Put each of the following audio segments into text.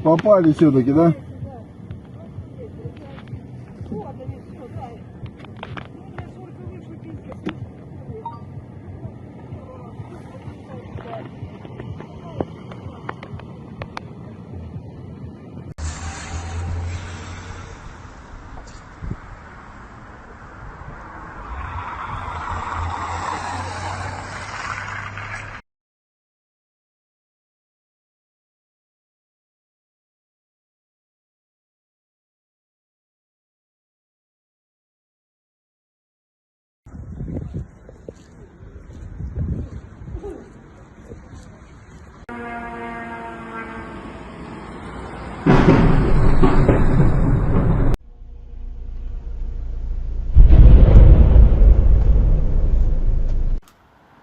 Попали все-таки, да?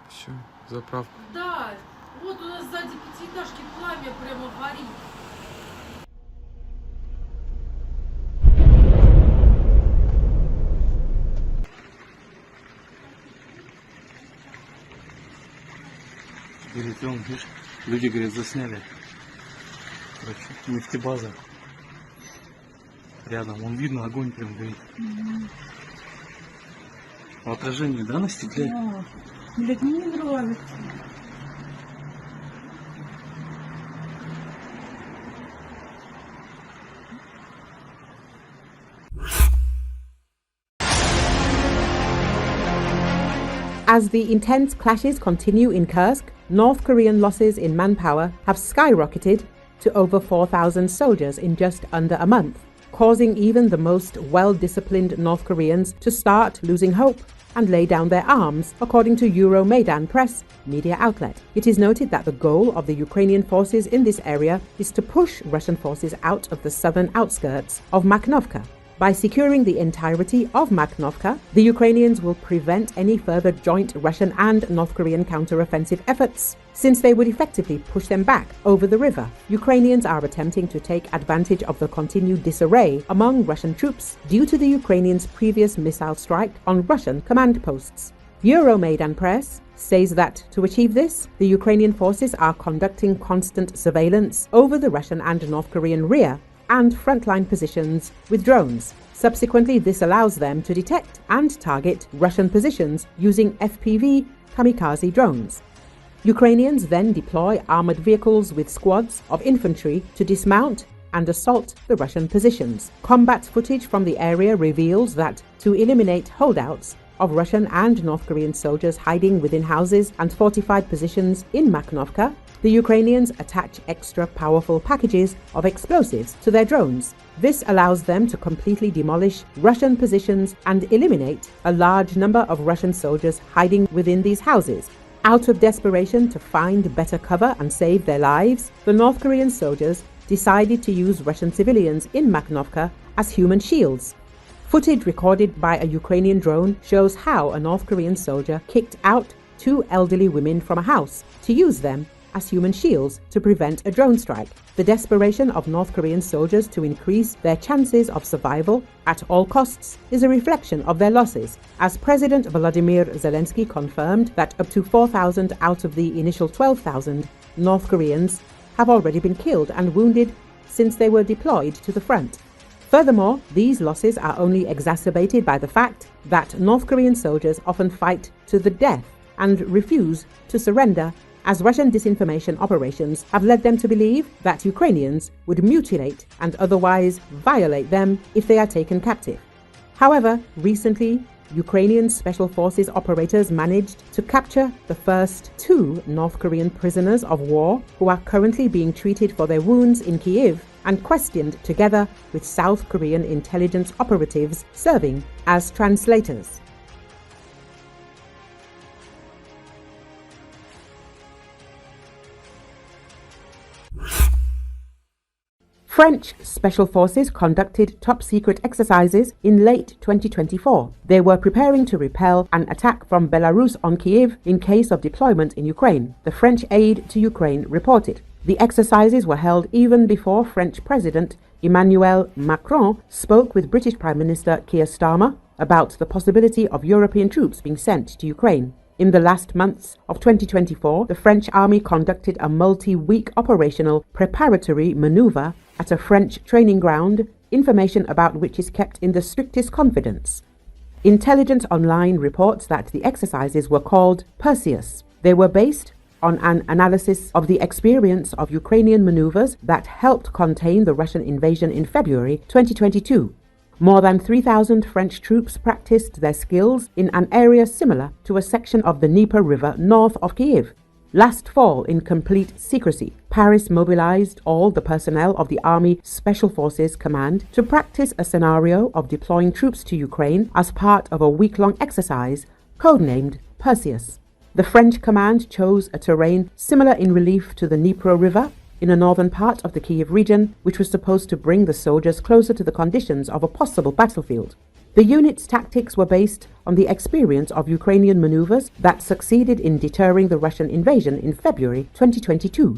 Все, заправка. Да, вот у нас сзади пятиэтажки пламя прямо горит. Говорит, он, видишь, люди, говорят, засняли. Короче, нефтебаза. Рядом, вон видно, огонь прям горит. Отражение, да, на стекле? Да. Блядь, мне не нравится. As the intense clashes continue in Kursk, North Korean losses in manpower have skyrocketed to over 4,000 soldiers in just under a month, causing even the most well-disciplined North Koreans to start losing hope and lay down their arms, according to Euromaidan Press media outlet. It is noted that the goal of the Ukrainian forces in this area is to push Russian forces out of the southern outskirts of Makhnovka. By securing the entirety of Makhnovka, the Ukrainians will prevent any further joint Russian and North Korean counter-offensive efforts, since they would effectively push them back over the river. Ukrainians are attempting to take advantage of the continued disarray among Russian troops due to the Ukrainians' previous missile strike on Russian command posts. Euromaidan Press says that to achieve this, the Ukrainian forces are conducting constant surveillance over the Russian and North Korean rear and frontline positions with drones. Subsequently, this allows them to detect and target Russian positions using FPV kamikaze drones. Ukrainians then deploy armored vehicles with squads of infantry to dismount and assault the Russian positions. Combat footage from the area reveals that to eliminate holdouts of Russian and North Korean soldiers hiding within houses and fortified positions in Makhnovka, the Ukrainians attach extra powerful packages of explosives to their drones. This allows them to completely demolish Russian positions and eliminate a large number of Russian soldiers hiding within these houses. Out of desperation to find better cover and save their lives, the North Korean soldiers decided to use Russian civilians in Makhnovka as human shields. Footage recorded by a Ukrainian drone shows how a North Korean soldier kicked out two elderly women from a house to use them as human shields to prevent a drone strike. The desperation of North Korean soldiers to increase their chances of survival at all costs is a reflection of their losses, as President Volodymyr Zelenski confirmed that up to 4,000 out of the initial 12,000 North Koreans have already been killed and wounded since they were deployed to the front. Furthermore, these losses are only exacerbated by the fact that North Korean soldiers often fight to the death and refuse to surrender, as Russian disinformation operations have led them to believe that Ukrainians would mutilate and otherwise violate them if they are taken captive. However, recently, Ukrainian Special Forces operators managed to capture the first two North Korean prisoners of war who are currently being treated for their wounds in Kyiv and questioned together with South Korean intelligence operatives serving as translators. French Special Forces conducted top-secret exercises in late 2024. They were preparing to repel an attack from Belarus on Kiev in case of deployment in Ukraine, the French aid to Ukraine reported. The exercises were held even before French President Emmanuel Macron spoke with British Prime Minister Keir Starmer about the possibility of European troops being sent to Ukraine. In the last months of 2024, the French army conducted a multi-week operational preparatory maneuver at a French training ground, information about which is kept in the strictest confidence. Intelligence Online reports that the exercises were called Perseus. They were based on an analysis of the experience of Ukrainian maneuvers that helped contain the Russian invasion in February 2022. More than 3,000 French troops practiced their skills in an area similar to a section of the Dnieper River north of Kiev. Last fall, in complete secrecy, Paris mobilized all the personnel of the Army Special Forces Command to practice a scenario of deploying troops to Ukraine as part of a week-long exercise codenamed Perseus. The French command chose a terrain similar in relief to the Dnieper River in a northern part of the Kyiv region, which was supposed to bring the soldiers closer to the conditions of a possible battlefield. The unit's tactics were based on the experience of Ukrainian maneuvers that succeeded in deterring the Russian invasion in February 2022.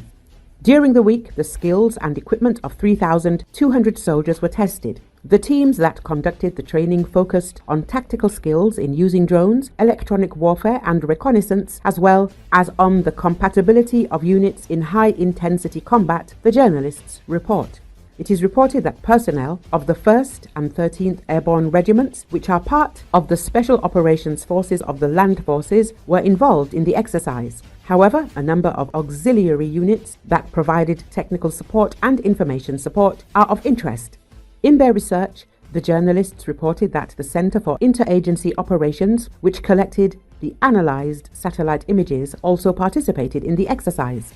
During the week, the skills and equipment of 3,200 soldiers were tested. The teams that conducted the training focused on tactical skills in using drones, electronic warfare and reconnaissance, as well as on the compatibility of units in high-intensity combat, the journalists report. It is reported that personnel of the 1st and 13th Airborne Regiments, which are part of the Special Operations Forces of the Land Forces, were involved in the exercise. However, a number of auxiliary units that provided technical support and information support are of interest. In their research, the journalists reported that the Center for Interagency Operations, which collected the analyzed satellite images, also participated in the exercise.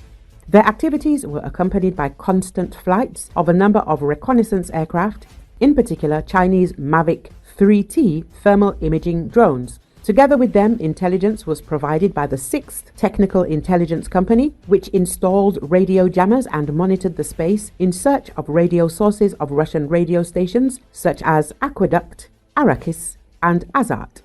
Their activities were accompanied by constant flights of a number of reconnaissance aircraft, in particular Chinese Mavic 3T thermal imaging drones. Together with them, intelligence was provided by the 6th Technical Intelligence Company, which installed radio jammers and monitored the space in search of radio sources of Russian radio stations such as Aqueduct, Arrakis, and Azat.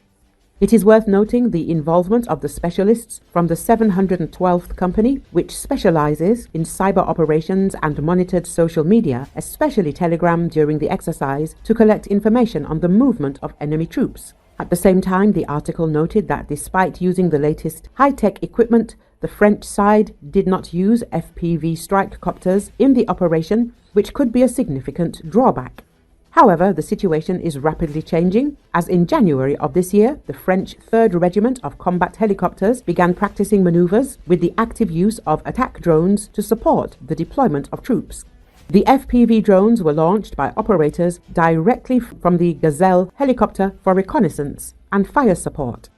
It is worth noting the involvement of the specialists from the 712th Company, which specializes in cyber operations and monitored social media, especially Telegram, during the exercise to collect information on the movement of enemy troops. At the same time, the article noted that despite using the latest high-tech equipment, the French side did not use FPV strike copters in the operation, which could be a significant drawback. However, the situation is rapidly changing, as in January of this year, the French 3rd Regiment of Combat Helicopters began practicing maneuvers with the active use of attack drones to support the deployment of troops. The FPV drones were launched by operators directly from the Gazelle helicopter for reconnaissance and fire support.